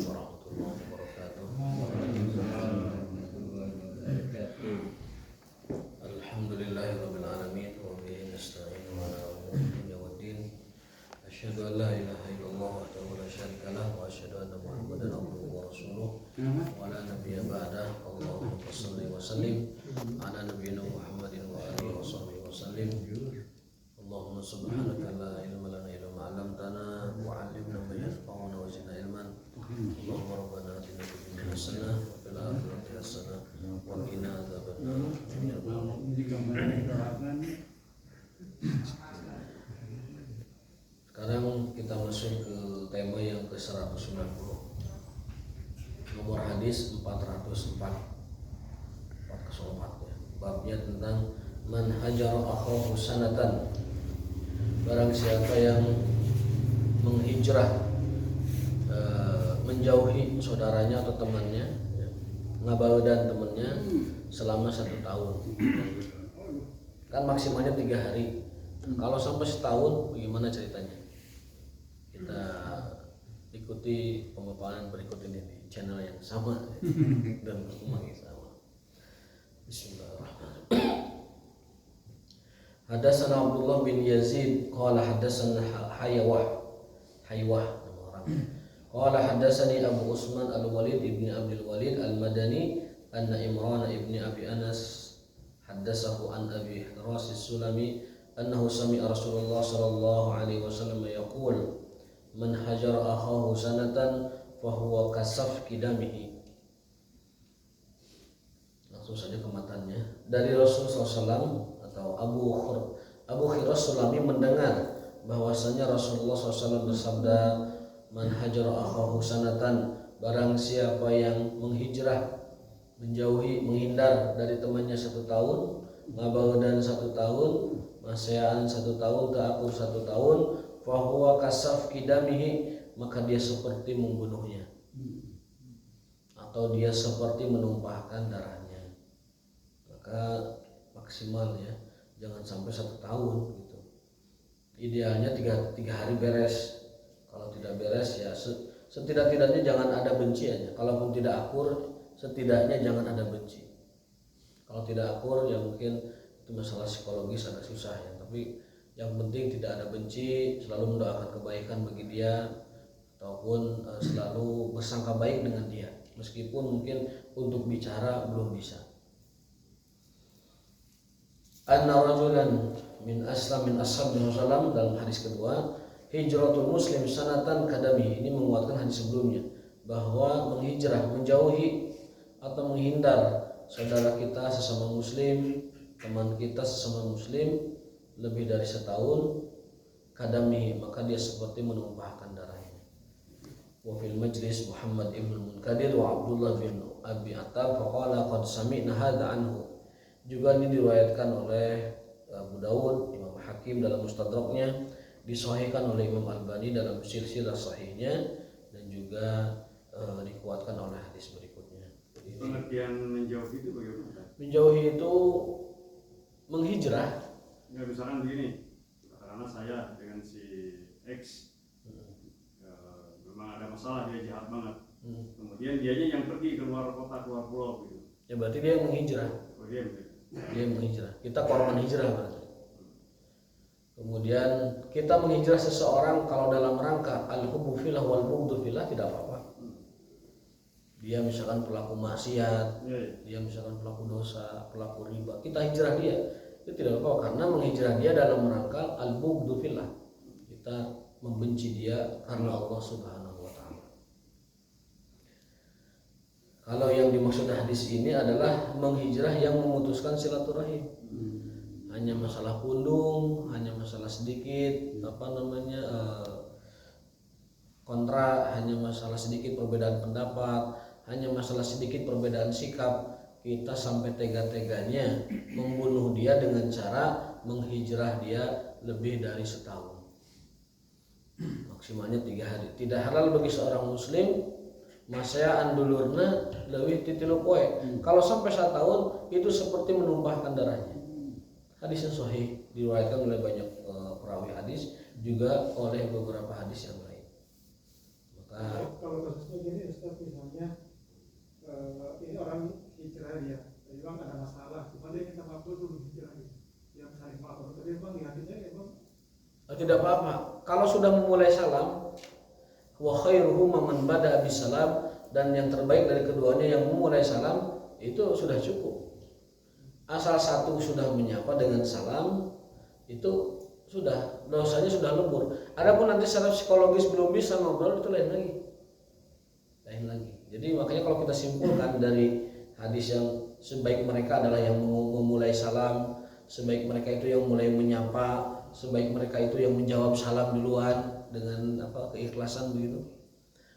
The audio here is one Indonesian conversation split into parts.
warahmatullahi wabarakatuh. Alhamdulillahirabbil alamin wa bihi nasta'inu ala umuri waddin. Asyhadu an la ilaha illallah wahdahu la syarika lah wa asyhadu anna Muhammadan abduhu wa rasuluh wa la nabiyya ba'dah. Allahumma shalli wa sallim ala nabiyyina Muhammadin wa alihi wa sahbihi wa sallim. Allahumma subhanaka la ilma lana illa ma 'allamtana wa 'allimna ma yanfa'una wa zidna ilman. Allahumma rabbana atina fid dunya hasanah wa fil akhirati hasanah wa qina adzabannar. Sekarang kita masuk ke tema yang ke-190. Nomor hadis 404 ya. Babnya tentang man hajara akhahu sanatan. Barang siapa yang menghijrah, menjauhi saudaranya atau temannya, ngabaeudan temannya selama 1 tahun. Kan maksimalnya 3 hari. Kalau sampai setahun, bagaimana ceritanya? Kita ikuti pemaparan berikut ini di channel yang sama dan rumah yang sama. Bismillahirrahmanirrahim. Hadatsana Abdullah bin Yazid qala hadatsana Haywah nama orang. Qala hadatsani Abu Usman Al-Walid ibni Abdul Walid Al-Madani anna Imran ibni Abi Anas haddatsahu an Abi Ras As-Sulami annahu sami'a Rasulullah sallallahu alaihi wasallam yaqul man hajara akhahu sanatan fa huwa kasaf kidamihi. Langsung saja ke matanya. Dari Rasulullah SAW atau Abu Khiras Sulami mendengar bahwasanya Rasulullah SAW bersabda, man hajara akhahu sanatan, barang siapa yang menghijrah, menjauhi, menghindar dari temannya 1 tahun, ngabaeudan 1 tahun, maseaan 1 tahun, ta'akur 1 tahun, fahuwa kasaf kidamihi, maka dia seperti membunuhnya atau dia seperti menumpahkan darahnya. Maka maksimal ya, jangan sampai 1 tahun gitu. Idealnya 3 hari beres. Kalau tidak beres ya setidak-tidaknya jangan ada benci aja. Kalaupun tidak akur, setidaknya jangan ada benci. Kalau tidak akur ya mungkin itu masalah psikologis agak susah ya. Tapi yang penting tidak ada benci, selalu mendoakan kebaikan bagi dia ataupun selalu bersangka baik dengan dia. Meskipun mungkin untuk bicara belum bisa. Anna rajulan min ashabi Rasulullah dalam hadis kedua, hijratul muslim sanatan kadami. Ini menguatkan hadis sebelumnya bahwa menghijrah, menjauhi atau menghindar saudara kita sesama muslim, teman kita sesama muslim lebih dari 1 tahun, kadami, maka dia seperti menumpahkan darahnya. Wa fil majlis Muhammad ibn Munkadir wa Abdullah bin Abi Attab faqala qad sami'na hadza anhu. Juga ini diriwayatkan oleh Abu Dawud, Imam Hakim dalam Mustadraknya, disahihkan oleh Imam Albani dalam silsilah sahihnya, dan juga dikuatkan oleh hadis berikutnya. Pengertian menjauhi itu bagaimana? Menjauhi itu menghijrah. Ya misalkan begini, karena saya dengan si X memang ada masalah, dia jahat banget. Kemudian dianya yang pergi keluar kota, keluar pulau gitu. Ya berarti dia yang menghijrah. Oh, dia menghijrah. Kita korban hijrah berarti. Kemudian kita menghijrah seseorang kalau dalam rangka al-hubbu fillah wal bughdu fillah tidak apa-apa. Dia misalkan pelaku maksiat, dia misalkan pelaku dosa, pelaku riba, kita hijrah dia, itu tidak apa-apa karena menghijrah dia dalam rangka al-bughdu fillah. Kita membenci dia karena Allah Subhanahu wa taala. Kalau yang dimaksud hadis ini adalah menghijrah yang memutuskan silaturahim. Hanya masalah pundung, hanya masalah sedikit kontra, hanya masalah sedikit perbedaan pendapat, hanya masalah sedikit perbedaan sikap, kita sampai tega-teganya membunuh dia dengan cara menghijrah dia lebih dari 1 tahun. Maksimalnya 3 hari. Tidak halal bagi seorang muslim maseaan dulurna leuwih ti 3 poe. Kalau sampai 1 tahun itu seperti menumpahkan darahnya. Hadisnya sahih, diriwayatkan oleh banyak perawi hadis, juga oleh beberapa hadis yang lain. Maka kalau kasusnya gini misalnya ini orang hijrah dia, jadi bang ada masalah, cuma dia minta maaf dulu hijrah dia, yang saling maaf. Tapi bang di hatinya ya bang. Tidak apa-apa. Kalau sudah memulai salam, wa khairuhum man bada bisalam, dan yang terbaik dari keduanya yang memulai salam itu sudah cukup. Asal satu sudah menyapa dengan salam, itu sudah dosanya sudah lebur. Adapun nanti secara psikologis belum bisa ngobrol, itu lain lagi. Lain lagi. Jadi makanya kalau kita simpulkan dari hadis yang sebaik mereka adalah yang memulai salam, sebaik mereka itu yang mulai menyapa, sebaik mereka itu yang menjawab salam duluan dengan keikhlasan begitu.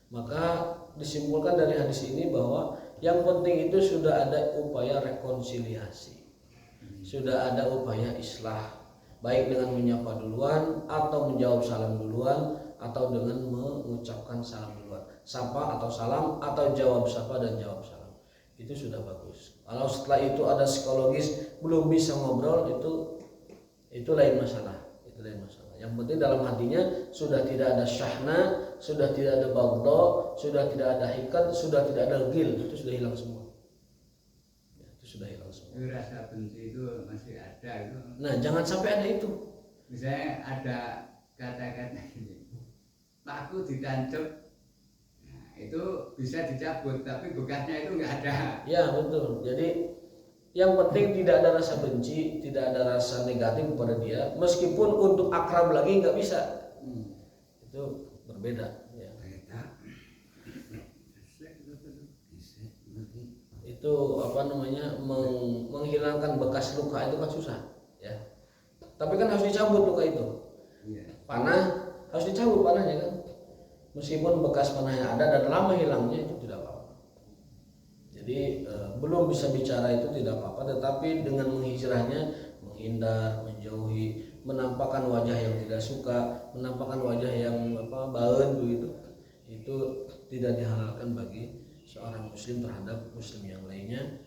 Maka disimpulkan dari hadis ini bahwa yang penting itu sudah ada upaya rekonsiliasi, sudah ada upaya islah, baik dengan menyapa duluan atau menjawab salam duluan atau dengan mengucapkan salam duluan, sapa atau salam atau jawab sapa dan jawab salam, itu sudah bagus. Kalau setelah itu ada psikologis belum bisa ngobrol, itu lain masalah. Yang penting dalam hatinya sudah tidak ada syahna, sudah tidak ada bagdo, sudah tidak ada hikat, sudah tidak ada gil, itu sudah hilang semua. Itu sudah hilang semua. Rasa benci itu masih ada itu. Nah, jangan sampai ada itu. Misalnya ada kata-kata gini, Pakku ditancap, nah, itu bisa dicabut, tapi bekasnya itu nggak ada. Ya betul. Jadi yang penting tidak ada rasa benci, tidak ada rasa negatif kepada dia, meskipun untuk akrab lagi nggak bisa. Itu berbeda. Ya. Itu menghilangkan bekas luka itu kan susah, ya. Tapi kan harus dicabut luka itu. Panah harus dicabut panahnya kan. Meskipun bekas panahnya ada dan lama hilangnya, itu tidak apa-apa. Jadi belum bisa bicara itu tidak apa-apa, tetapi dengan menghijrahnya, menghindar, menjauhi, menampakkan wajah yang tidak suka, menampakkan wajah yang baen begitu, itu tidak dihalalkan bagi seorang muslim terhadap muslim yang lainnya.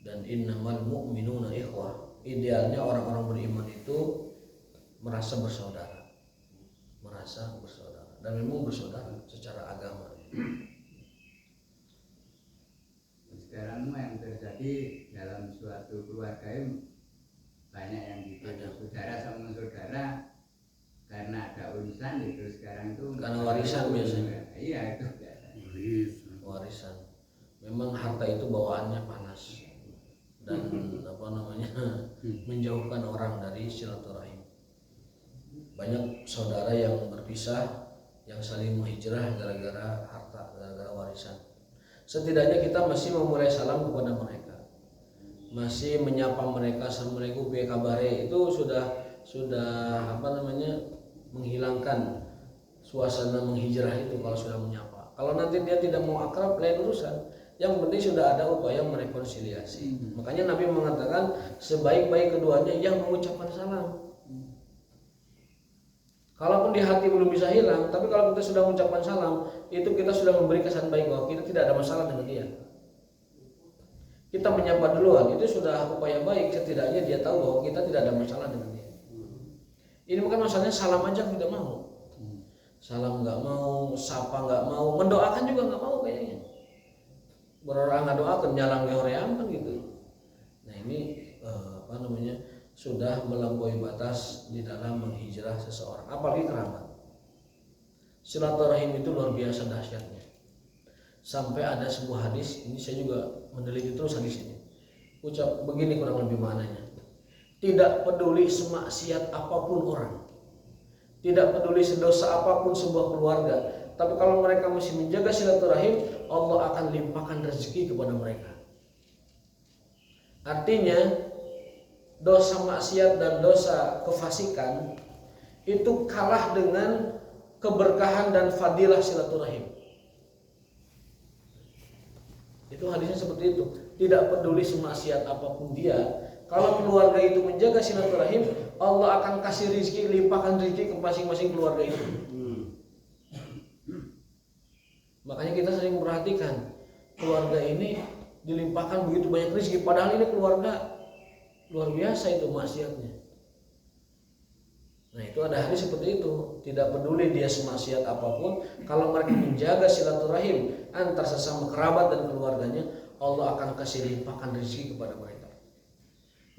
Dan innamal mu'minuna ikhwah, idealnya orang-orang beriman itu merasa bersaudara, dan memang bersaudara secara agama. Sekarang yang terjadi dalam suatu keluarga itu banyak yang gitu, saudara sama saudara karena ada urusan itu sekarang itu karena warisan biasanya. Iya, itu warisan. Memang harta itu bawaannya panas dan menjauhkan orang dari silaturahim. Banyak saudara yang berpisah, yang saling menghijrah gara-gara harta, gara-gara warisan. Setidaknya kita masih memulai salam kepada mereka, masih menyapa mereka, assalamualaikum piye kabare, itu sudah menghilangkan suasana menghijrah itu kalau sudah menyapa. Kalau nanti dia tidak mau akrab, lain urusan. Yang penting sudah ada upaya merekonsiliasi. Makanya Nabi mengatakan sebaik-baik keduanya yang mengucapkan salam. Kalaupun di hati belum bisa hilang, tapi kalau kita sudah mengucapkan salam, itu kita sudah memberi kesan baik bahwa kita tidak ada masalah dengan dia. Kita menyapa duluan, itu sudah upaya baik, setidaknya dia tahu bahwa kita tidak ada masalah dengan dia. Ini bukan masalahnya salam aja tidak mau, salam nggak mau, sapa nggak mau, mendoakan juga nggak mau kayaknya. Berorang nggak doakan, nyalang geoream kan gitu. Nah ini sudah melampaui batas di dalam menghijrah seseorang, apalagi kerabat. Silaturahim itu luar biasa dahsyatnya. Sampai ada sebuah hadis, ini saya juga meneliti terus hadis ini. Ucap begini kurang lebih maknanya. Tidak peduli semaksiat apapun orang, tidak peduli sedosa apapun sebuah keluarga, tapi kalau mereka masih menjaga silaturahim, Allah akan limpahkan rezeki kepada mereka. Artinya dosa maksiat dan dosa kefasikan itu kalah dengan keberkahan dan fadilah silaturahim. Itu hadisnya seperti itu. Tidak peduli semaksiat apapun dia, kalau keluarga itu menjaga silaturahim, Allah akan kasih rezeki, limpahkan rezeki ke masing-masing keluarga itu. Makanya kita sering perhatikan keluarga ini dilimpahkan begitu banyak rezeki, padahal ini keluarga luar biasa itu maksiatnya. Nah itu ada hadis seperti itu, tidak peduli dia semaksiat apapun, kalau mereka menjaga silaturahim antar sesama kerabat dan keluarganya, Allah akan kasih limpahkan rezeki kepada mereka.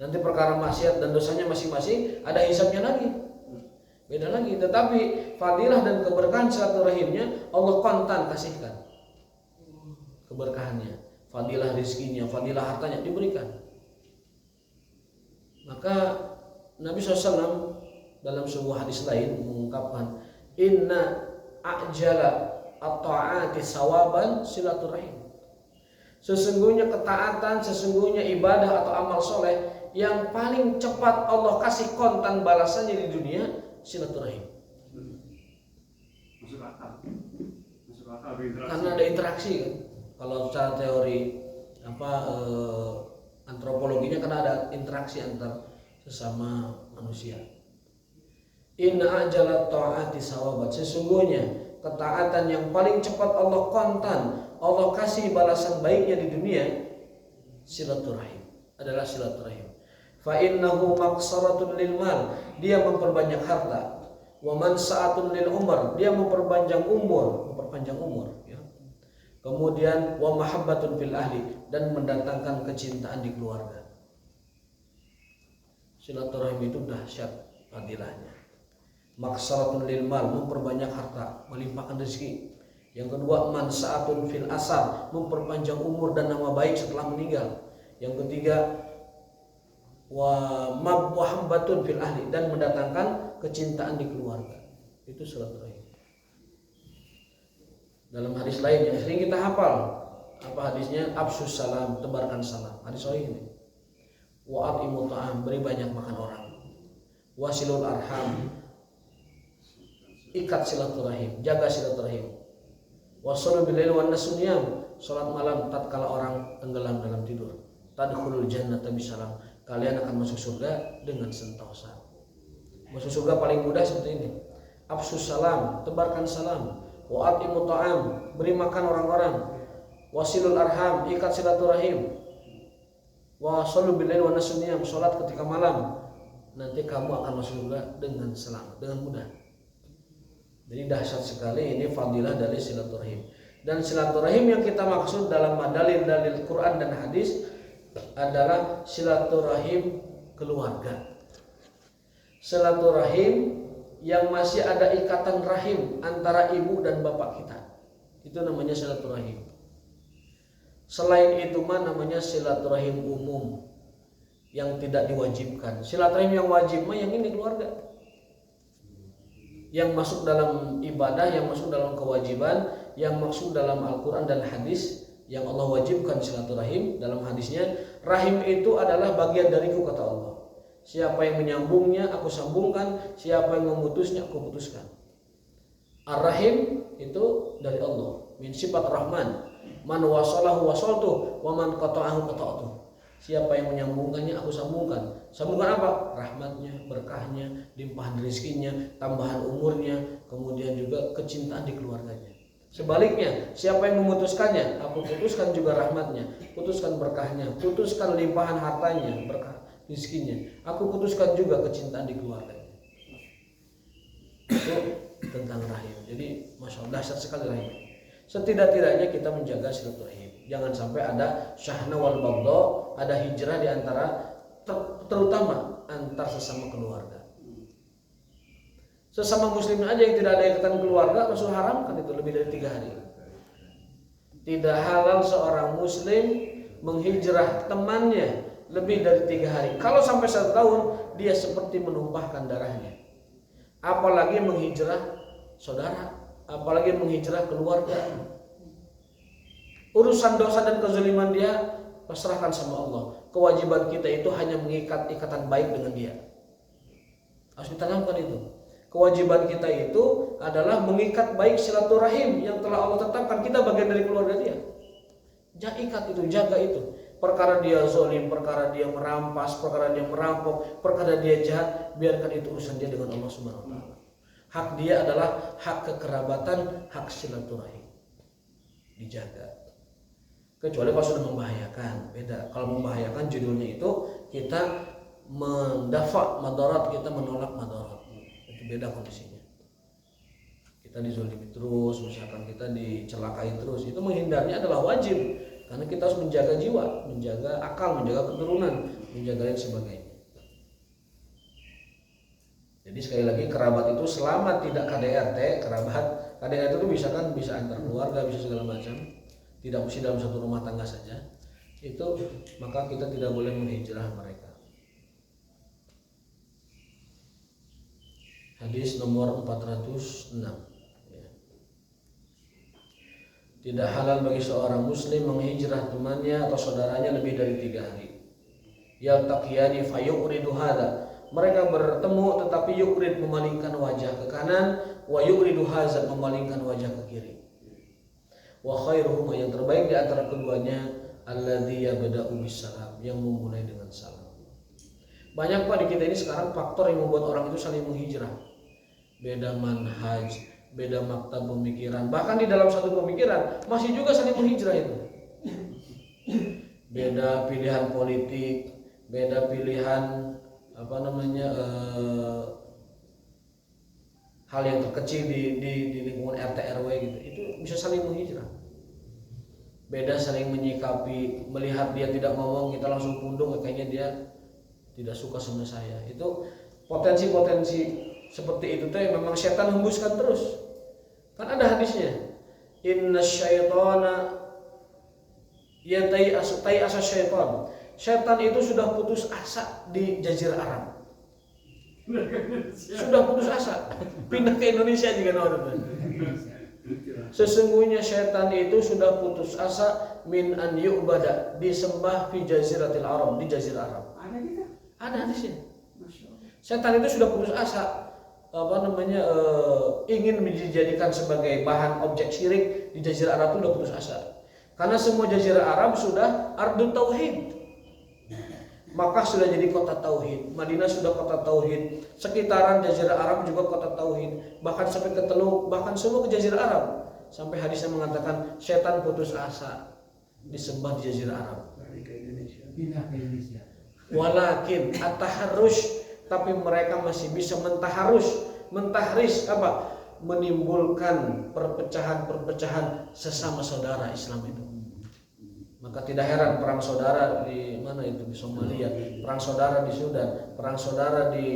Nanti perkara maksiat dan dosanya masing-masing ada hisabnya lagi, beda lagi. Tetapi fadilah dan keberkahan silaturahimnya Allah kontan kasihkan, keberkahannya, fadilah rezekinya, fadilah hartanya diberikan. Maka Nabi SAW dalam sebuah hadis lain mengungkapkan, inna a'jala at-ta'ati sawaban silaturahim. Sesungguhnya ketaatan, sesungguhnya ibadah atau amal soleh yang paling cepat Allah kasih kontan balasannya di dunia, silaturahim. Masuk akal. Masuk akal berinteraksi. Karena ada interaksi kan. Kalau secara teori antropologinya karena ada interaksi antar sesama manusia. Inna ajalat ta'ati sawabat. Sesungguhnya ketaatan yang paling cepat Allah kontan, Allah kasih balasan baiknya di dunia, silaturahim, adalah silaturahim. Fa innahu maqsaratun lil mal, dia memperbanyak harta. Wa mansa'atun lil umur, dia memperpanjang umur, ya. Kemudian wa mahabbatun fil ahli, dan mendatangkan kecintaan di keluarga. Silaturahim itu dahsyat fadilahnya. Maksaratun lil mal, memperbanyak harta, melimpahkan rezeki. Yang kedua, mansa'atun fil asar, memperpanjang umur dan nama baik setelah meninggal. Yang ketiga, wa mahabbatun fil ahli, dan mendatangkan kecintaan di keluarga. Itu silaturahim. Dalam hadis lain yang sering kita hafal, apa hadisnya? Afsus salam, tebarkan salam. Hadis sahih ini. Wa atimut ta'am, beri banyak makan orang. Wasilul arham, ikat silaturahim, jaga silaturahim. Wassalu bilail wan nasuniyam, salat malam tatkala orang tenggelam dalam tidur. Tadkhulul jannata bisalam, kalian akan masuk surga dengan sentosa. Masuk surga paling mudah seperti ini. Afsus salam, tebarkan salam. Wa atimut ta'am, beri makan orang-orang. Wasilul arham, ikat silaturahim. Wassalu bilail wan nasuniyam, salat ketika malam. Nanti kamu akan masuk surga dengan selamat, dengan mudah. Jadi dahsyat sekali ini fadilah dari silaturahim. Dan silaturahim yang kita maksud dalam dalil-dalil Quran dan hadis adalah silaturahim keluarga. Silaturahim yang masih ada ikatan rahim antara ibu dan bapak kita. Itu namanya silaturahim. Selain itu namanya silaturahim umum yang tidak diwajibkan. Silaturahim yang wajib yang ini keluarga. Yang masuk dalam ibadah, yang masuk dalam kewajiban, yang masuk dalam Al-Quran dan hadis, yang Allah wajibkan silaturahim. Dalam hadisnya, rahim itu adalah bagian dariku, kata Allah. Siapa yang menyambungnya, aku sambungkan. Siapa yang memutusnya, aku putuskan. Ar-Rahim itu dari Allah, min sifat Rahman. Man wasalahu wasaltu, wa man qata'ahu qata'tu. Siapa yang menyambungkannya, aku sambungkan. Sambungkan apa? Rahmatnya, berkahnya, limpahan rezekinya, tambahan umurnya, kemudian juga kecintaan di keluarganya. Sebaliknya, siapa yang memutuskannya, aku putuskan juga rahmatnya, putuskan berkahnya, putuskan limpahan hartanya, berkah rezekinya. Aku putuskan juga kecintaan di keluarganya. Itu tentang rahim. Jadi, masya Allah, dahsyat sekali rahim. Setidak-tidaknya kita menjaga silaturahim. Jangan sampai ada syahna wal baghdha, ada hijrah di antara, terutama antar sesama keluarga. Sesama muslim aja yang tidak ada ikatan keluarga, Rasul haramkan itu lebih dari 3 hari. Tidak halal seorang muslim menghijrah temannya lebih dari 3 hari. Kalau sampai 1 tahun, dia seperti menumpahkan darahnya. Apalagi menghijrah saudara, apalagi menghijrah keluarga. Urusan dosa dan kezaliman dia pasrahkan sama Allah. Kewajiban kita itu hanya mengikat ikatan baik dengan dia. Harus ditanamkan itu. Kewajiban kita itu adalah mengikat baik silaturahim yang telah Allah tetapkan, kita bagian dari keluarga dia. Ikat itu, jaga itu. Perkara dia zalim, perkara dia merampas, perkara dia merampok, perkara dia jahat, biarkan itu urusan dia dengan Allah Subhanahu wa taala. Hak dia adalah hak kekerabatan, hak silaturahim. Dijaga. Kecuali kalau sudah membahayakan, beda. Kalau membahayakan judulnya itu kita mendafa madarat, kita menolak madarat. beda kondisinya. Kita dizolimi terus, misalkan kita dicelakai terus, itu menghindarnya adalah wajib, karena kita harus menjaga jiwa, menjaga akal, menjaga keturunan, menjaga lain sebagainya. Jadi sekali lagi, kerabat itu selama tidak KDRT, KDRT itu bisa antar keluarga, bisa segala macam, tidak mesti dalam satu rumah tangga saja, itu maka kita tidak boleh menghijrah mereka. Hadis nomor 406. Tidak halal bagi seorang muslim menghijrah temannya atau saudaranya lebih dari 3 hari. Yaltaqiyani fayuridu hadza. Mereka bertemu tetapi yukrid memalingkan wajah ke kanan, wa yuridu hadza memalingkan wajah ke kiri. Wa khairuhum, yang terbaik di antara keduanya alladzi yabda'u bisalam, yang memulai dengan salam. Banyak Pak di kita ini sekarang faktor yang membuat orang itu saling menghijrah. Beda manhaj, beda maktab pemikiran, bahkan di dalam satu pemikiran masih juga saling menghijrah itu. Beda pilihan politik, beda pilihan hal yang terkecil di lingkungan RT RW gitu, itu bisa saling menghijrah. Beda saling menyikapi, melihat dia tidak ngomong kita langsung pundung, kayaknya dia tidak suka sama saya. Itu potensi-potensi seperti itu tuh yang memang setan hembuskan terus. Kan ada hadisnya, inna syaitana yatai asa syaitan. Setan itu sudah putus asa di Jazirah Arab. Sudah putus asa, pindah ke Indonesia juga nonton. Sesungguhnya setan itu sudah putus asa min an yu'bada, disembah fi Jaziratil Arab, di Jazirah Arab. Ada kita? Ada hadisnya. Setan itu sudah putus asa, ingin dijadikan sebagai bahan objek syirik di Jazirah Arab itu sudah putus asa. Karena semua Jazirah Arab sudah ardu tauhid. Makkah sudah jadi kota tauhid, Madinah sudah kota tauhid, sekitaran Jazirah Arab juga kota tauhid, bahkan sampai ke Teluk, bahkan semua ke Jazirah Arab. Sampai hadisnya mengatakan setan putus asa disembah di Jazirah Arab. Pindah ke Indonesia. Walakin ataharrush, tapi mereka masih bisa mentahris apa? Menimbulkan perpecahan sesama saudara Islam itu. Maka tidak heran perang saudara di mana itu, di Somalia, perang saudara di Sudan, perang saudara di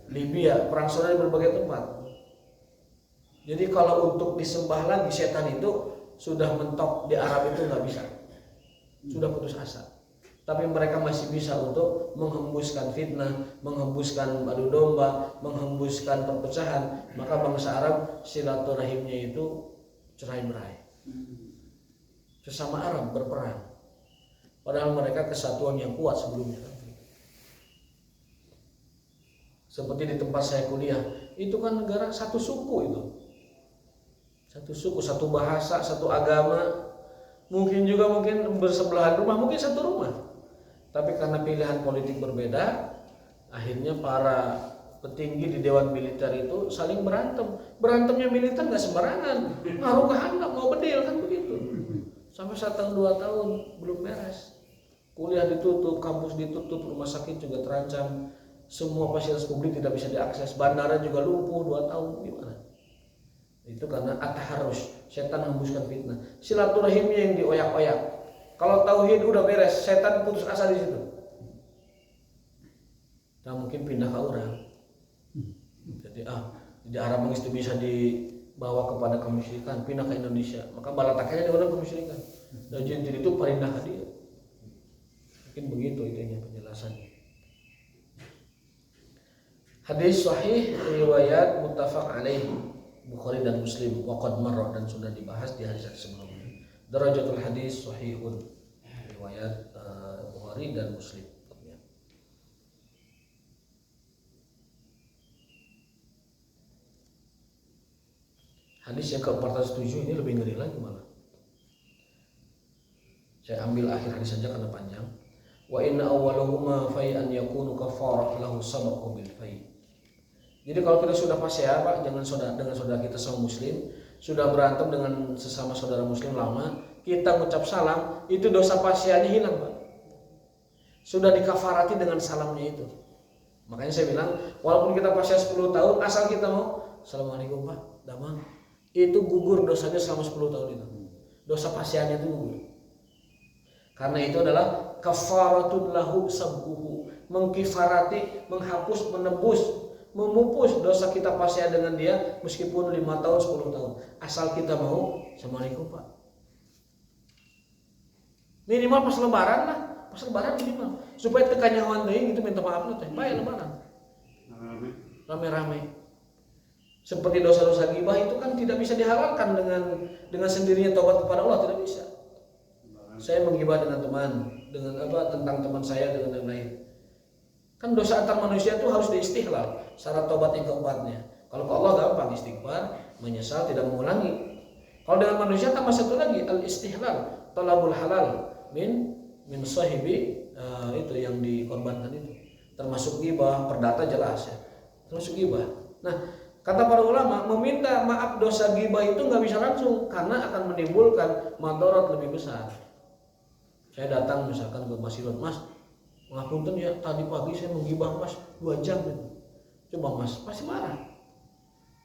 Libya, perang saudara di berbagai tempat. Jadi kalau untuk disembah lagi setan itu sudah mentok di Arab itu nggak bisa, sudah putus asa. Tapi mereka masih bisa untuk menghembuskan fitnah, menghembuskan adu domba, menghembuskan perpecahan. Maka bangsa Arab silaturahimnya itu cerai-berai. Sesama Arab berperang, padahal mereka kesatuan yang kuat sebelumnya. Seperti di tempat saya kuliah, itu kan negara satu suku itu, satu suku, satu bahasa, satu agama, mungkin bersebelahan rumah, mungkin satu rumah. Tapi karena pilihan politik berbeda, akhirnya para petinggi di Dewan Militer itu saling berantem. Berantemnya militer nggak sembarangan, ngaruh ke handap, mau bedil kan begitu. Sampai 1-2 tahun belum beres. Kuliah ditutup, kampus ditutup, rumah sakit juga terancam, semua fasilitas publik tidak bisa diakses, bandara juga lumpuh 2 tahun. Gimana? Itu karena ataharus, setan hembuskan fitnah. Silaturahimnya yang dioyak-oyak. Kalau tauhid udah beres, setan putus asa di situ. Nah mungkin pindah ke orang. Jadi di Arab itu bisa dibawa kepada kemusyrikan, pindah ke Indonesia, maka balatakannya di orang kemusyrikan. Dan jadi itu pindah ke dia. Mungkin begitu itunya penjelasannya. Hadis sahih riwayat muttafaq alaih Bukhari dan Muslim, waqad marra, dan sudah dibahas di hadis sebelumnya. Darajatul hadis sahihun, riwayat Bukhari dan Muslim. Hadis yang ke-407 ini lebih ngeri lagi malah. Saya ambil akhir hadis saja karena panjang. Wa inna awwaluhuma fai'an yakunu kafarah lahu sabaqu bil fai'. Jadi kalau kita sudah fasya Pak dengan saudara kita sama muslim, sudah berantem dengan sesama saudara muslim lama, kita mengucap salam, itu dosa fasyanya hilang Pak. Sudah dikafarati dengan salamnya itu. Makanya saya bilang, walaupun kita pasca 10 tahun, asal kita mau Assalamualaikum Pak, damang, itu gugur dosanya selama 10 tahun itu. Dosa pasiannya itu gugur. Karena itu adalah kafaratun lahu sabbuhu, mengkifarati, menghapus, menebus, memupus dosa kita pasca dengan dia meskipun 5 tahun, 10 tahun. Asal kita mau Assalamualaikum Pak. Minimal pas lebaran lah. Pas lebaran minimal supaya tekanyawan deui gitu minta maaf teh bae lebaran rame-rame. Seperti dosa-dosa ghibah itu kan tidak bisa dihalalkan dengan sendirinya taubat kepada Allah, tidak bisa. Saya menggibah dengan teman, dengan tentang teman saya dengan yang lain. Kan dosa antar manusia itu harus diistihlal, syarat taubat yang keempatnya. Kalau ke Allah gampang, istighfar, menyesal, tidak mengulangi. Kalau dengan manusia tambah satu lagi, al-istihlal, talabul halal min sahibi, itu yang dikorbankan itu. Termasuk ghibah, perdata jelas ya. Termasuk ghibah. Nah, kata para ulama, meminta maaf dosa ghibah itu nggak bisa langsung karena akan menimbulkan madarat lebih besar. Saya datang misalkan ke Mas Irwan, Mas, ngapunten ya, tadi pagi saya menggibah Mas 2 jam gitu. Coba Mas, pasti marah.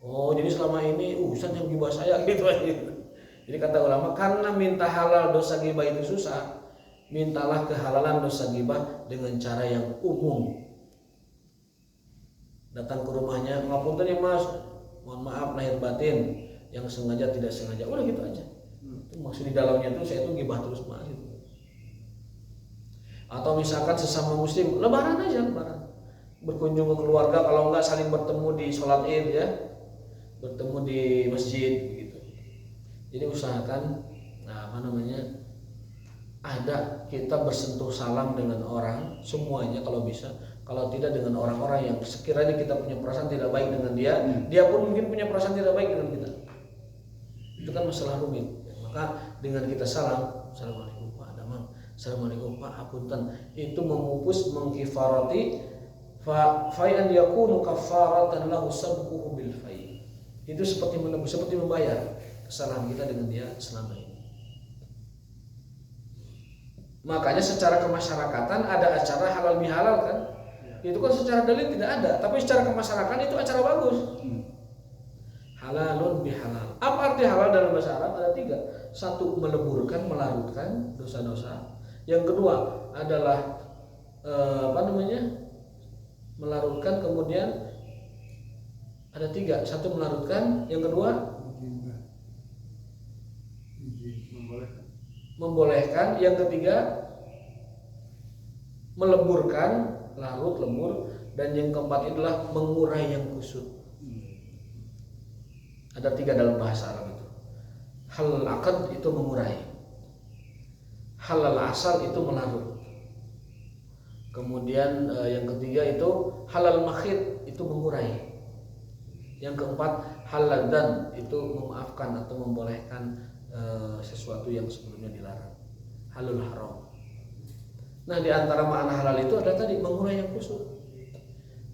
Oh, jadi selama ini Ustaz yang gibah saya gitu aja. Jadi kata ulama, karena minta halal dosa ghibah itu susah, mintalah kehalalan dosa ghibah dengan cara yang umum. Datang ke rumahnya, ngapunten ya Mas, mohon maaf lahir batin, yang sengaja tidak sengaja, udah gitu aja. Itu maksud di dalamnya tuh saya tuh ghibah terus Mas gitu. Atau misalkan sesama muslim, lebaran aja, lebaran. Berkunjung ke keluarga, kalau enggak saling bertemu di sholat Id ya, bertemu di masjid gitu. Jadi usahakan ada kita bersentuh salam dengan orang semuanya kalau bisa. Kalau tidak dengan orang-orang yang sekiranya kita punya perasaan tidak baik dengan dia, dia pun mungkin punya perasaan tidak baik dengan kita. Itu kan masalah rumit. Maka dengan kita salam, Assalamualaikum Pak Damang, Assalamualaikum Pak Apunten, itu memupus, mengkifarati fa'an yakunu kafaratan lahu sabquhu bil fai. Itu seperti menebus, seperti membayar kesalahan kita dengan dia selama ini. Makanya secara kemasyarakatan ada acara halal bihalal kan? Itu kan secara dalil tidak ada, tapi secara kemasyarakatan itu acara bagus. Halalun bihalal. Apa arti halal dalam bahasa Arab? Ada 3. 1, meleburkan, melarutkan dosa-dosa. Yang kedua adalah melarutkan, kemudian ada 3. 1 melarutkan, yang kedua membolehkan, yang ketiga meleburkan, larut, lemur, dan yang keempat adalah mengurai yang kusut. Ada 3 dalam bahasa Arab itu. Halal akad itu mengurai, halal asal itu melarut, kemudian yang ketiga itu halal makhid itu mengurai, yang keempat halal dan itu memaafkan atau membolehkan sesuatu yang sebelumnya dilarang, halal haram. Nah, di antara makna halal itu ada tadi mengurai yang kusut.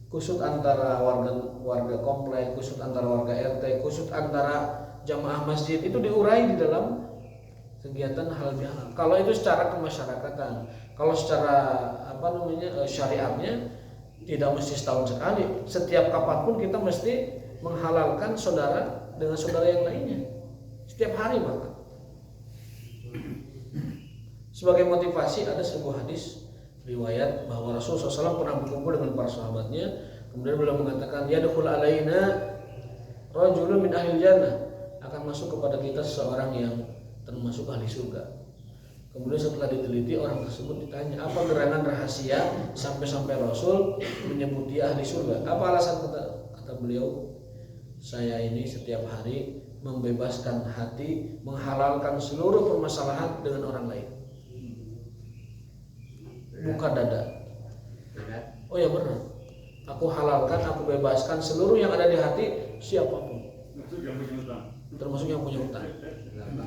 Kusut antara warga komplek, kusut antara warga RT, kusut antara jamaah masjid itu diurai di dalam kegiatan halal bihalal. Kalau itu secara kemasyarakatan, kalau secara syariatnya tidak mesti setahun sekali. Setiap kapanpun kita mesti menghalalkan saudara dengan saudara yang lainnya. Setiap hari bahkan. Sebagai motivasi ada sebuah hadis riwayat bahwa Rasulullah SAW pernah berkumpul dengan para sahabatnya, kemudian beliau mengatakan, yadkhul alaina rajulun min ahli jannah, akan masuk kepada kita seseorang yang termasuk ahli surga. Kemudian setelah diteliti, orang tersebut ditanya, apa gerangan rahasia sampai-sampai Rasul menyebut dia ahli surga? Apa alasan? Kata beliau, saya ini setiap hari membebaskan hati, menghalalkan seluruh permasalahan dengan orang lain. Buka dada. Oh ya benar. Aku halalkan, aku bebaskan seluruh yang ada di hati siapapun. Termasuk yang punya hutang.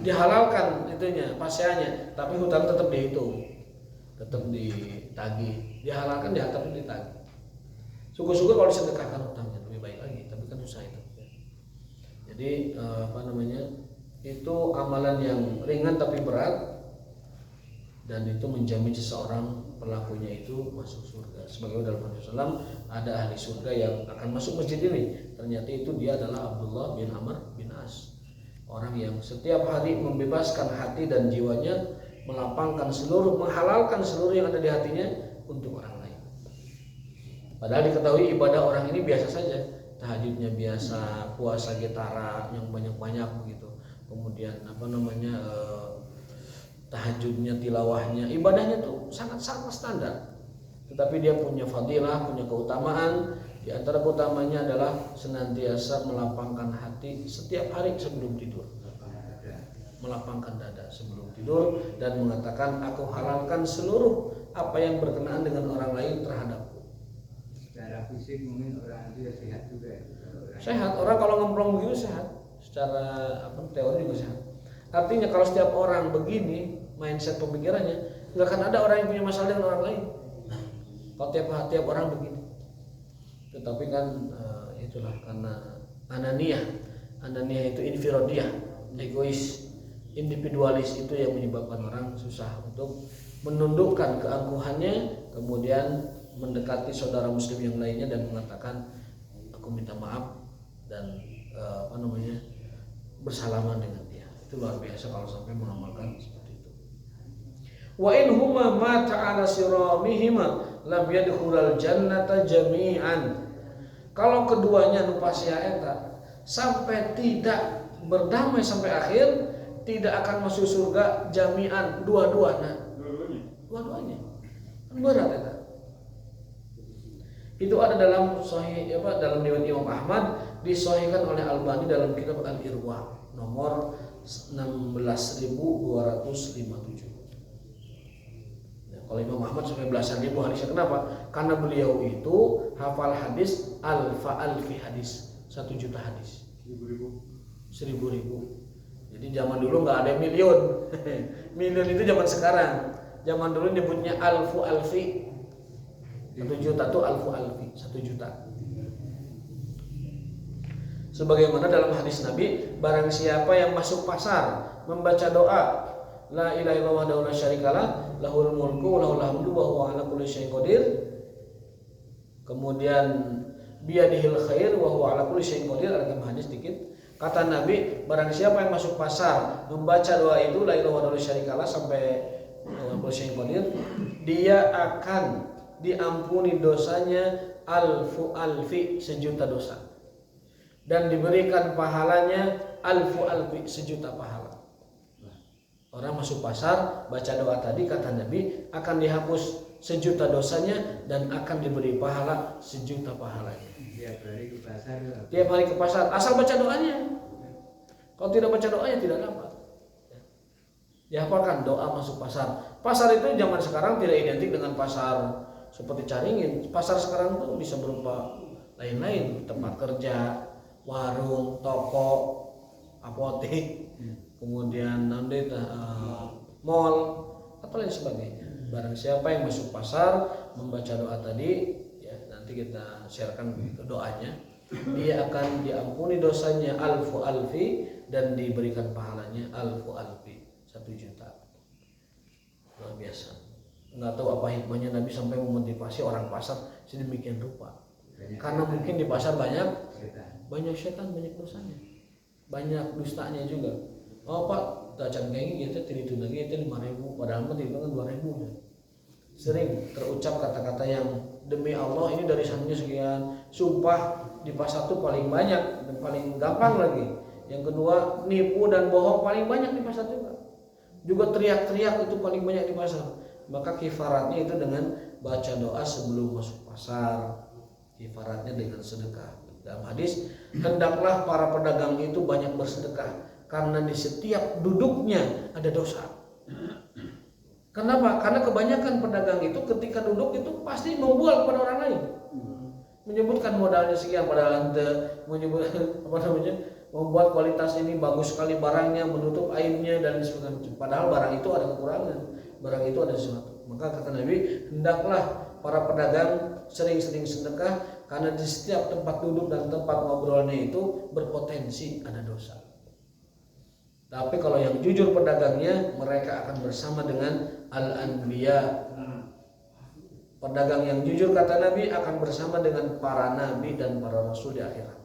Dihalalkan itunya, pasiannya, tapi hutang tetap dihitung, tetap ditagih. Dihalalkan, tapi ditagih. Syukur-syukur kalau disedekahkan hutangnya lebih baik lagi, tapi kan susah itu. Jadi itu amalan yang ringan tapi berat. dan itu menjamin seseorang pelakunya itu masuk surga. Sebagaimana dalam hadis Rasulullah ada ahli surga yang akan masuk masjid ini, ternyata itu dia adalah Abdullah bin Amr bin As, orang yang setiap hari membebaskan hati dan jiwanya, menghalalkan seluruh yang ada di hatinya untuk orang lain. Padahal diketahui ibadah orang ini biasa saja, tahajudnya biasa, puasa getara yang banyak-banyak begitu, kemudian tahajudnya, tilawahnya, ibadahnya tuh sangat-sangat standar. Tetapi dia punya fadilah, punya keutamaan. Di antara keutamanya adalah senantiasa melapangkan hati setiap hari sebelum tidur, melapangkan dada sebelum tidur, dan mengatakan, aku halalkan seluruh apa yang berkenaan dengan orang lain terhadapku. Secara fisik mungkin orang itu ya sehat juga ya. Sehat, orang kalau ngemplong begitu sehat. Secara teori juga sehat. Artinya kalau setiap orang begini mindset pemikirannya, nggak akan ada orang yang punya masalah dengan orang lain. Kalau tiap orang begini. Tetapi kan itulah karena ananiyah itu infirodiyah, egois, individualis, itu yang menyebabkan orang susah untuk menundukkan keangkuhannya, kemudian mendekati saudara muslim yang lainnya dan mengatakan, aku minta maaf dan bersalaman dengan dia. Itu luar biasa kalau sampai mengamalkan seperti itu. Wa in huma mata ala siramihima lam yadkhulal jannata jami'an. Kalau keduanya nu pasia eta sampai tidak berdamai sampai akhir, tidak akan masuk surga jami'an, dua-duanya. Kan berat eta. Itu ada dalam sahih dalam riwayat Imam Ahmad, disahihkan oleh Albani dalam kitab Al-Irwa nomor 16.257. Kalau Imam Ahmad sampai belasan ribu hadisnya. Kenapa? Karena beliau itu hafal hadis alfi hadis, 1 juta hadis, 1000 ribu. Jadi zaman dulu nggak ada miliun. Miliun itu zaman sekarang. Zaman dulu nyebutnya alfi. 1 juta itu alfi, 1 juta. Sebagaimana dalam hadis Nabi, barang siapa yang masuk pasar membaca doa la ilaha illallah wahdahu la syarikalah lahul mulku wa lahul hamdu wa huwa ala kulli syai'in qadir, kemudian biyadihil khair wa huwa ala kulli syai'in qadir, ada hadis dikit. Kata Nabi, barang siapa yang masuk pasar membaca doa itu la ilaha wahdahu la syarikalah sampai wa kulli syai'in qadir, dia akan diampuni dosanya alfi, 1 juta dosa, dan diberikan pahalanya alfi, 1 juta pahala. Orang masuk pasar baca doa tadi, kata Nabi, akan dihapus 1 juta dosanya dan akan diberi pahala 1 juta pahalanya. Tiap hari ke pasar asal baca doanya. Kalau tidak baca doanya tidak dapat. Dihafalkan doa masuk pasar. Pasar itu zaman sekarang tidak identik dengan pasar seperti Caringin. Pasar sekarang itu bisa berupa lain-lain, tempat kerja, warung, toko, apotek, kemudian mall atau lain sebagainya. Barang siapa yang masuk pasar membaca doa tadi, ya nanti kita sharekan doanya, dia akan diampuni dosanya alfi dan diberikan pahalanya alfi, 1 juta. Luar biasa. Nggak tahu apa hikmahnya Nabi sampai memotivasi orang pasar sedemikian rupa. Karena mungkin di pasar banyak setan, banyak dosanya, banyak dustanya juga. Oh Pak, dacan kayak gitu itu lagi itu 5.000, padahal mah itu kan 2.000. Sering terucap kata-kata yang demi Allah ini dari sananya sekian. Sumpah di pasar tuh paling banyak dan paling gampang lagi. Yang kedua, nipu dan bohong paling banyak di pasar juga. Juga teriak-teriak itu paling banyak di pasar. Maka kifaratnya itu dengan baca doa sebelum masuk pasar. Kifaratnya dengan sedekah. Dalam hadis, hendaklah para pedagang itu banyak bersedekah karena di setiap duduknya ada dosa. Kenapa? Karena kebanyakan pedagang itu ketika duduk itu pasti membual kepada orang lain. Menyebutkan modalnya sekian, padahal membuat kualitas ini bagus sekali barangnya, menutup aibnya dan sebagainya. Padahal barang itu ada kekurangan, barang itu ada sesuatu. Maka kata Nabi, hendaklah para pedagang sering-sering sedekah karena di setiap tempat duduk dan tempat ngobrolnya itu berpotensi ada dosa. Tapi kalau yang jujur pedagangnya, mereka akan bersama dengan al-anbiya. Pedagang yang jujur kata Nabi akan bersama dengan para nabi dan para rasul di akhirat.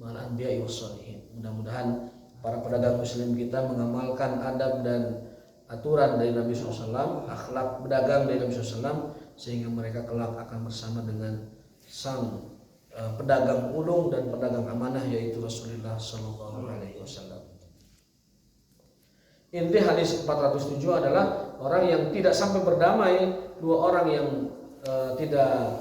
Ma'al anbiya wassalihin. Mudah-mudahan para pedagang muslim kita mengamalkan adab dan aturan dari Nabi SAW, akhlak berdagang dari Nabi SAW, sehingga mereka kelak akan bersama dengan sang pedagang ulung dan pedagang amanah, yaitu Rasulullah SAW. Inti hadis 407 adalah orang yang tidak sampai berdamai, dua orang yang tidak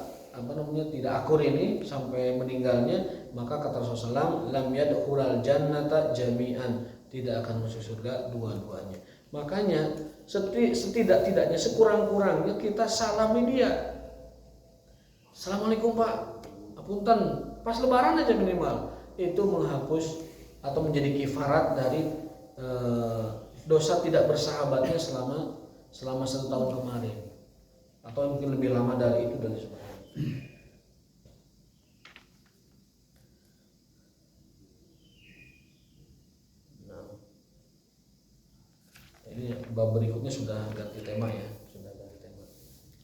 akur ini sampai meninggalnya, maka kata Rasulullah, lam yadkhulal jannata jami'an, tidak akan masuk surga dua-duanya. Makanya setidak-tidaknya, sekurang-kurangnya kita salami dia. Assalamualaikum Pak, apunten, pas lebaran aja minimal. Itu menghapus atau menjadi kifarat dari dosa tidak bersahabatnya selama 1 tahun kemarin, atau mungkin lebih lama dari itu dan sebagainya. Nah, ini bab berikutnya sudah ganti tema ya,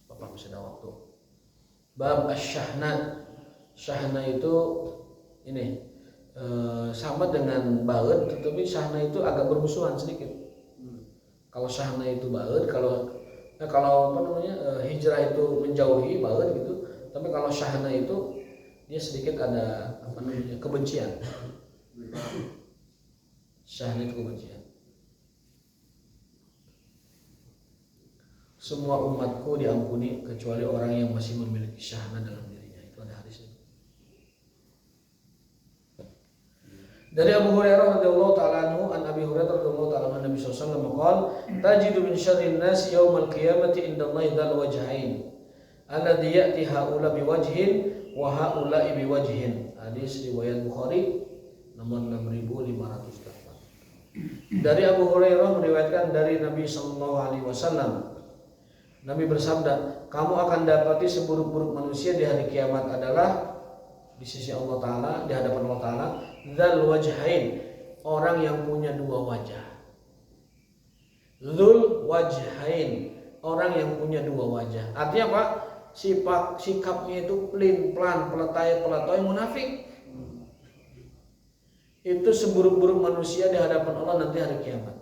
Bapak masih ada waktu. Bab asyahna. Syahna itu ini sama dengan baud, tetapi syahna itu agak bermusuhan sedikit. Kalau syahna itu baud, kalau hijrah itu menjauhi baud gitu, tapi kalau syahna itu dia sedikit ada kebencian. Syahna itu kebencian. Semua umatku diampuni kecuali orang yang masih memiliki syahna dalam dirinya. Itu ada hadisnya. Dari Abu Hurairah radhiyallahu ta'ala anhu, an Abi Hurairah radhiyallahu ta'ala anhu, Nabi sallallahu alaihi wasallam qaal, tajidu min syarrin nas yaumal qiyamati indallahi dzal wajhain alladhi ya'ti haula biwajhin wa haula biwajhin. Hadis riwayat Bukhari nomor 6504. Dari Abu Hurairah meriwayatkan dari Nabi sallallahu alaihi wasallam, Nabi bersabda, kamu akan dapati seburuk-buruk manusia di hari kiamat adalah di sisi Allah Ta'ala, di hadapan Allah Ta'ala, dzal wajhain, orang yang punya dua wajah. Dzul wajhain, orang yang punya dua wajah. Artinya apa? Sikapnya itu pelin-pelan, peletai-peletai, munafik. Itu seburuk-buruk manusia di hadapan Allah nanti hari kiamat.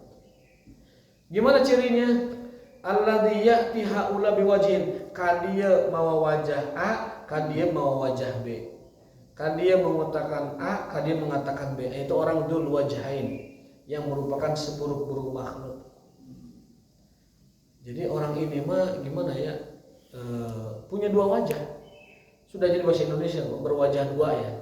Gimana cirinya? Alladzi ya'ti haula biwajhin, kadia mawa wajah A, kadia mawa wajah B. Kadia mengatakan A, kadia mengatakan B. Itu orang dzul wajhain, yang merupakan seburuk-buruk makhluk. Jadi orang ini mah gimana ya? Punya dua wajah. Sudah jadi bahasa Indonesia, berwajah dua ya.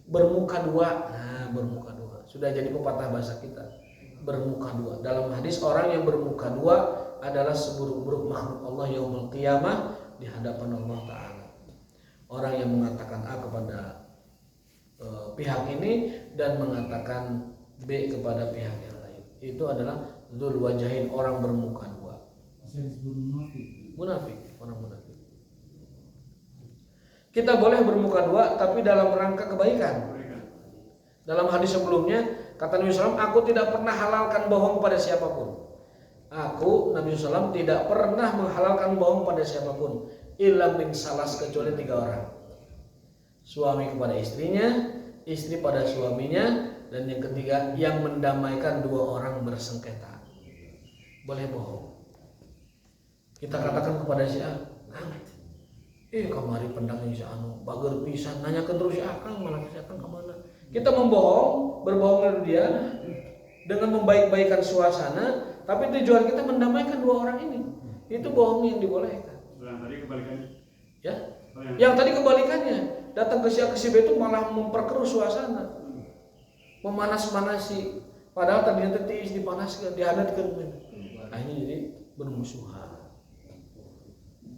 Bermuka dua. Nah, bermuka dua. Sudah jadi pepatah bahasa kita. Bermuka dua. Dalam hadis, orang yang bermuka dua adalah seburuk-buruk makhluk Allah yaumul qiyamah di hadapan Allah Ta'ala. Orang yang mengatakan A kepada pihak ini dan mengatakan B kepada pihak yang lain, itu adalah dzul wajhain, orang bermuka dua. Munafik, orang munafik. Kita boleh bermuka dua tapi dalam rangka kebaikan. Dalam hadis sebelumnya kata Nabi SAW, aku tidak pernah halalkan bohong pada siapapun. Aku, Nabi SAW, tidak pernah menghalalkan bohong pada siapapun. Illa min salas, kecuali 3 orang. Suami kepada istrinya, istri pada suaminya, dan yang ketiga yang mendamaikan 2 orang bersengketa. Boleh bohong. Kita katakan kepada si A, kamari pendangnya si anu bager pisan, nanyakan terus si Akang malah si Akang kemana. Kita berbohong dari dia dengan membaik-baikan suasana, tapi tujuan kita mendamaikan 2 orang ini. Itu bohong yang dibolehkan. Yang tadi kebalikannya. Ya? Yang tadi kebalikannya, datang ke si A ke si B itu malah memperkeruh suasana, memanas-manasi. Padahal tadinya tetis dipanaskan, dihangatkan. Akhirnya jadi bermusuhan.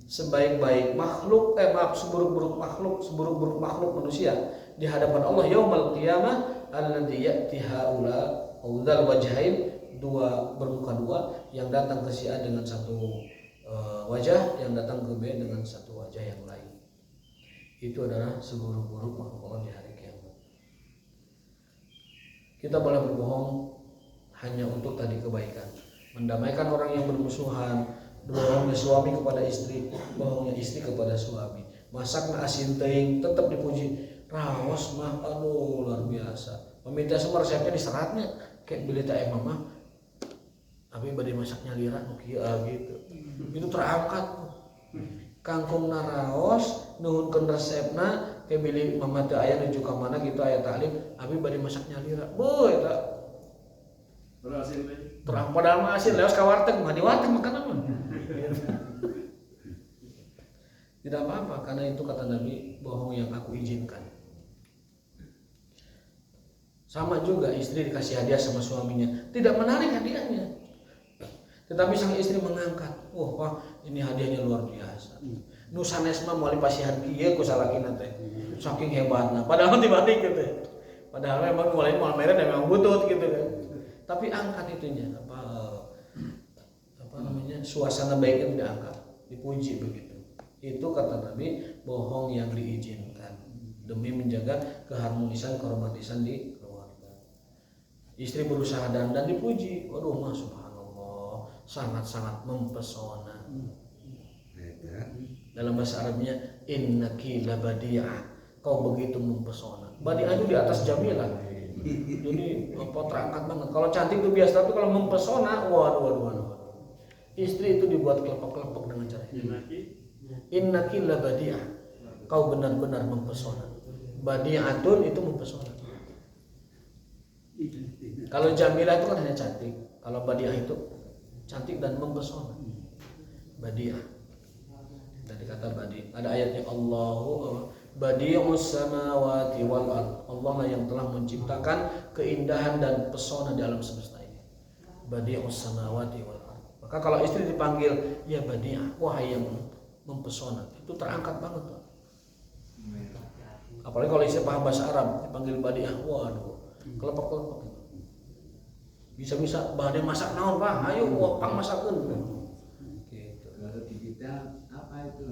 Sebaik-baik makhluk, seburuk-buruk makhluk manusia di hadapan Allah yaumul qiyamah alladzi ya'ti haula dzal wajhain, 2 bermuka 2, yang datang ke si A dengan 1 wajah, yang datang ke B dengan 1 wajah yang lain. Itu adalah seburuk-buruk makhluk Allah di hari kiamat. Kita boleh berbohong hanya untuk tadi kebaikan, mendamaikan orang yang bermusuhan, bohongnya suami kepada istri, bohongnya istri kepada suami. Masakna asin teuing tetap dipuji, raos mah aduh luar biasa. Meminta semua resepnya diseratnya kayak beli teh mama. Abi bade masaknya lira nu kieu gitu. Itu terangkat. Kangkung naraos nuhunkeun resepna kayak beli mama teh aya nuju ka mana gitu aya taklim, abi bade masaknya lira. Beuh eta Berhasil deh. terang padahal mah asin leos ka warteg mah di warteg makan apa? Tidak apa-apa karena itu kata Nabi bohong yang aku izinkan. Sama juga istri dikasih hadiah sama suaminya, tidak menarik hadiahnya. Tetapi sang istri mengangkat, wah ini hadiahnya luar biasa. Nu sanes mah moal dipasihan kieu ku salakina teh. Saking hebatna, padahal dibalik gitu. Padahal memang mulai mere dan memang butut gitu kan. Tapi angkat itunya apa namanya? Suasana baiknya diangkat, dipuji begitu. Itu kata Nabi bohong yang diizinkan demi menjaga keharmonisan keromantisan di keluarga. Istri berusaha dandan dipuji, waduh mah subhanallah sangat-sangat mempesona. Dalam bahasa Arabnya innaki labadi'ah, kau begitu mempesona. Badi'ah itu di atas jamilah. Jadi apa terangkat banget. Kalau cantik itu biasa, tapi kalau mempesona, waduh. Istri itu dibuat kelepek-kelepek dengan cara ini. Innaki labadi'ah, kau benar-benar mempesona. Badi'atun itu mempesona. Kalau jamilah itu kan hanya cantik. Kalau badi'ah itu cantik dan mempesona. Badi'ah. Dari kata badi. Ada ayatnya Allahu badi'us samawati wal ard. Allah lah yang telah menciptakan keindahan dan pesona di alam semesta ini. Badi'us samawati wal ard. Maka kalau istri dipanggil ya badi'ah, wahai yang mempesona, itu terangkat banget Pak. Apalagi kalau istri paham bahasa Arab dipanggil badi'ah, waduh, kelepek-kelepek. Bisa-bisa bahannya masak naon Pak, ayo pang masakeun. Gitu. Kalau di kita apa itu?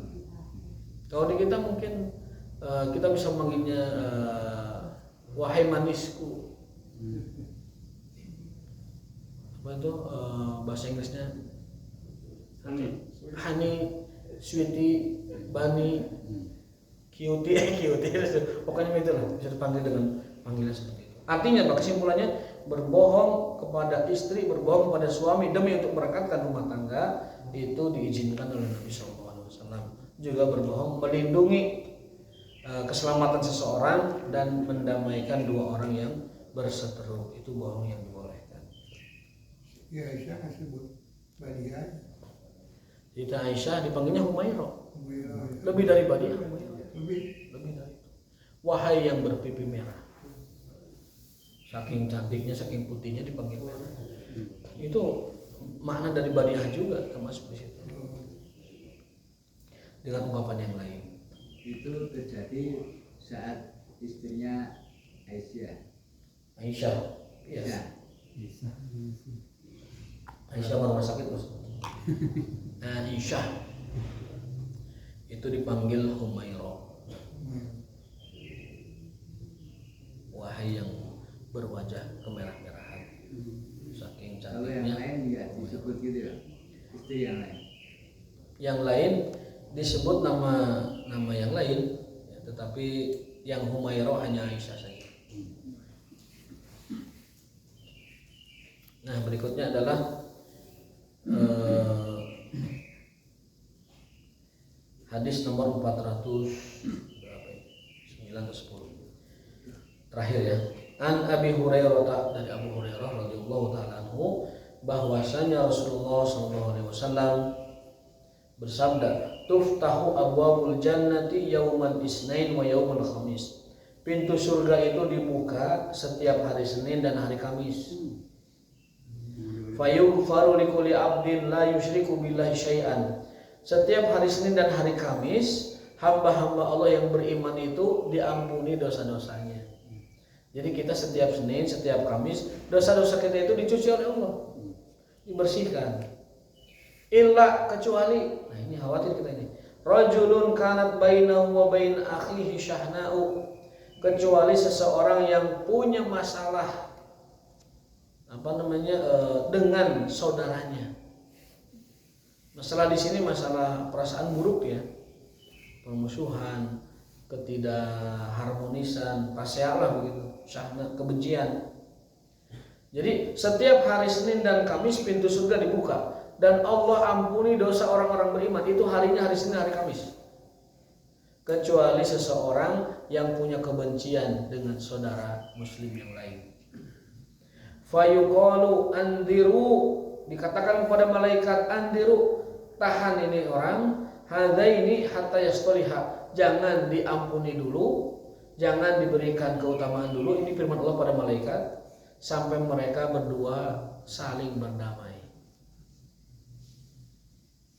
Kalau di kita mungkin kita bisa memanggilnya wahai manisku. Apa itu bahasa Inggrisnya? Honey, sweetie, bunny, cutie, pokoknya itu lah bisa dipanggil dengan panggilan seperti itu. Artinya apa? Kesimpulannya berbohong kepada istri, berbohong kepada suami demi untuk merekatkan rumah tangga itu diizinkan oleh Nabi SAW. Juga berbohong melindungi keselamatan seseorang dan mendamaikan dua orang yang berseteru, itu bohong yang dibolehkan. Ya Aisyah kan sebut Badiah. Siti Aisyah dipanggilnya Humairah. Ya. Lebih dari Badiah, Humairah. Lebih. Lebih dari itu. Wahai yang berpipi merah. Saking cantiknya, saking putihnya dipanggil merah. Itu makna dari Badiah juga termasuk di situ. Dengan ungkapan yang lain. Itu terjadi saat istrinya Aisyah. Aisyah. Iya. Aisyah rumah sakit Mas. Aisyah itu dipanggil Humairah. Wahai yang berwajah kemerah-merahan, saking Kalau yang cantiknya. lain enggak disebut gitu ya, istri yang lain. Yang lain disebut nama yang lain, ya, tetapi yang Humairah hanya Aisyah saja. Nah berikutnya adalah hadis nomor 409 atau 10 terakhir ya. An Abi Hurairah, dari Abu Hurairah radhiyallahu taala anhu, bahwasanya Rasulullah SAW bersabda, tuftahu abwabul jannati yaumal isnain wa yaumul khamis. Pintu surga itu dibuka setiap hari Senin dan hari Kamis. Fayughfaru likulli abdin la yusyriku billahi syai'an. Setiap hari Senin dan hari Kamis, hamba-hamba Allah yang beriman itu diampuni dosa-dosanya. Jadi kita setiap Senin, setiap Kamis, dosa-dosa kita itu dicuci oleh Allah, dibersihkan. Illa kecuali, nah ini khawatir kita ini. Rajulun kanat bainahu wa bain akhihi syahna'u. Kecuali seseorang yang punya masalah dengan saudaranya. Masalah di sini masalah perasaan buruk ya, permusuhan, ketidakharmonisan, pasyalah begitu, syahna kebencian. Jadi setiap hari Senin dan Kamis pintu surga dibuka dan Allah ampuni dosa orang-orang beriman. Itu harinya hari Senin, hari Kamis. Kecuali seseorang yang punya kebencian dengan saudara muslim yang lain. Fayuqalu andiru, dikatakan kepada malaikat, andiru, tahan ini orang, hadaini hatta yastoliha, jangan diampuni dulu, jangan diberikan keutamaan dulu. Ini firman Allah pada malaikat, sampai mereka berdua saling berdamai.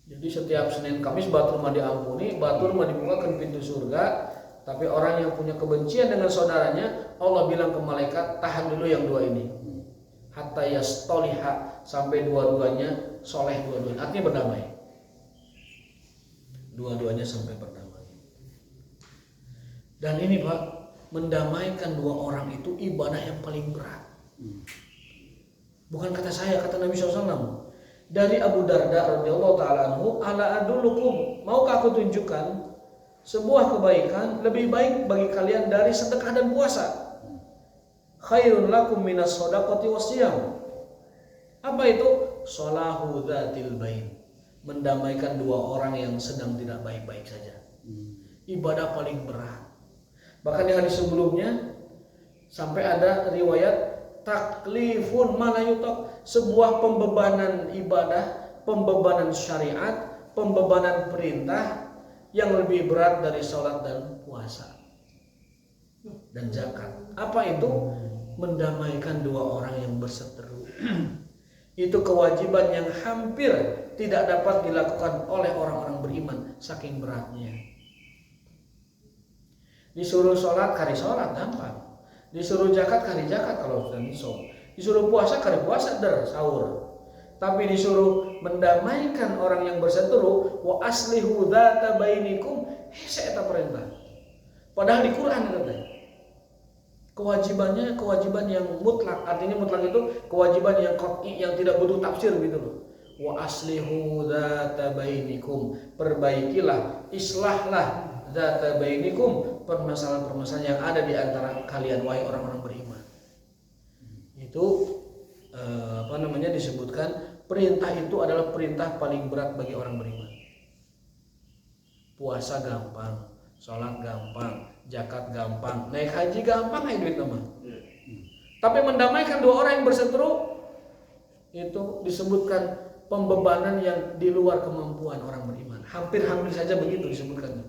Jadi setiap Senin Kamis batur mah diampuni, batur mah dibukakan pintu surga. Tapi orang yang punya kebencian dengan saudaranya, Allah bilang ke malaikat, tahan dulu yang dua ini, hatta yastoliha, sampai dua-duanya soleh, dua-duanya, artinya berdamai, dua-duanya sampai berdamai. Dan ini Pak, mendamaikan dua orang itu ibadah yang paling berat. Bukan kata saya, kata Nabi SAW. Dari Abu Darda radhiyallahu taala anhu, ala adullukum, maukah aku tunjukkan sebuah kebaikan lebih baik bagi kalian dari sedekah dan puasa? Khairun lakum minas shadaqati wasyam. Apa itu? Shalahu dzatil bain, mendamaikan dua orang yang sedang tidak baik-baik saja. Ibadah paling berat. Bahkan di hadis sebelumnya sampai ada riwayat taklifun ma la yutaq, sebuah pembebanan ibadah, pembebanan syariat, pembebanan perintah yang lebih berat dari sholat dan puasa dan zakat. Apa itu? Mendamaikan dua orang yang berseteru. Itu kewajiban yang hampir tidak dapat dilakukan oleh orang-orang beriman, saking beratnya. Disuruh sholat, kari sholat gampang. Disuruh zakat, kari zakat kalau sudah nisab. Disuruh puasa, kari puasa der sahur. Tapi disuruh mendamaikan orang yang berseteru, wa aslihu dzata bainikum, saya tak perintah. Padahal di Quran katanya. Kewajibannya kewajiban yang mutlak, artinya mutlak itu kewajiban yang qat'i, yang tidak butuh tafsir gitu loh. Wa aslihu dzata bainikum, perbaikilah, islahlah dzata bainikum, permasalahan-permasalahan yang ada di antara kalian wahai orang-orang beriman. Itu disebutkan perintah itu adalah perintah paling berat bagi orang beriman. Puasa gampang, sholat gampang, zakat gampang, naik haji gampang, naik duit teman. Tapi mendamaikan dua orang yang berseteru itu disebutkan pembebanan yang di luar kemampuan orang beriman. Hampir-hampir saja begitu disebutkan.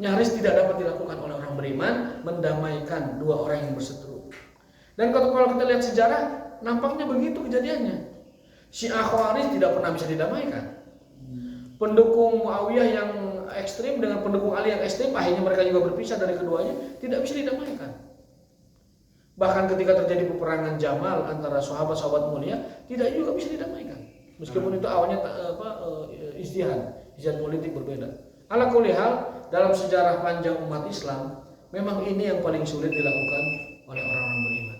Nyaris tidak dapat dilakukan oleh orang beriman mendamaikan dua orang yang berseteru. Dan kalau kita lihat sejarah, nampaknya begitu kejadiannya. Syiah Khawarij tidak pernah bisa didamaikan. Pendukung Muawiyah yang ekstrim dengan pendukung Ali yang ekstrim, akhirnya mereka juga berpisah dari keduanya, tidak bisa didamaikan. Bahkan ketika terjadi peperangan Jamal antara sahabat-sahabat mulia, tidak juga bisa didamaikan. Meskipun itu awalnya ijtihad politik berbeda. Ala kulli hal, dalam sejarah panjang umat Islam, memang ini yang paling sulit dilakukan oleh orang-orang beriman.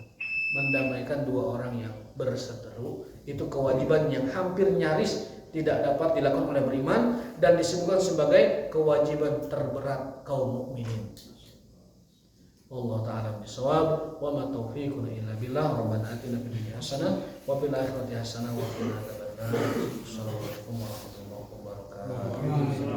Mendamaikan dua orang yang berseteru, itu kewajiban yang hampir nyaris tidak dapat dilakukan oleh beriman dan disebutkan sebagai kewajiban terberat kaum mukminin. Allah ta'ala bisawab wa ma taufiquna illa billah. Rabbana atina fid dunya hasanah wa fil akhirati hasanah wa qina adzabannar. Assalamualaikum warahmatullahi wabarakatuh.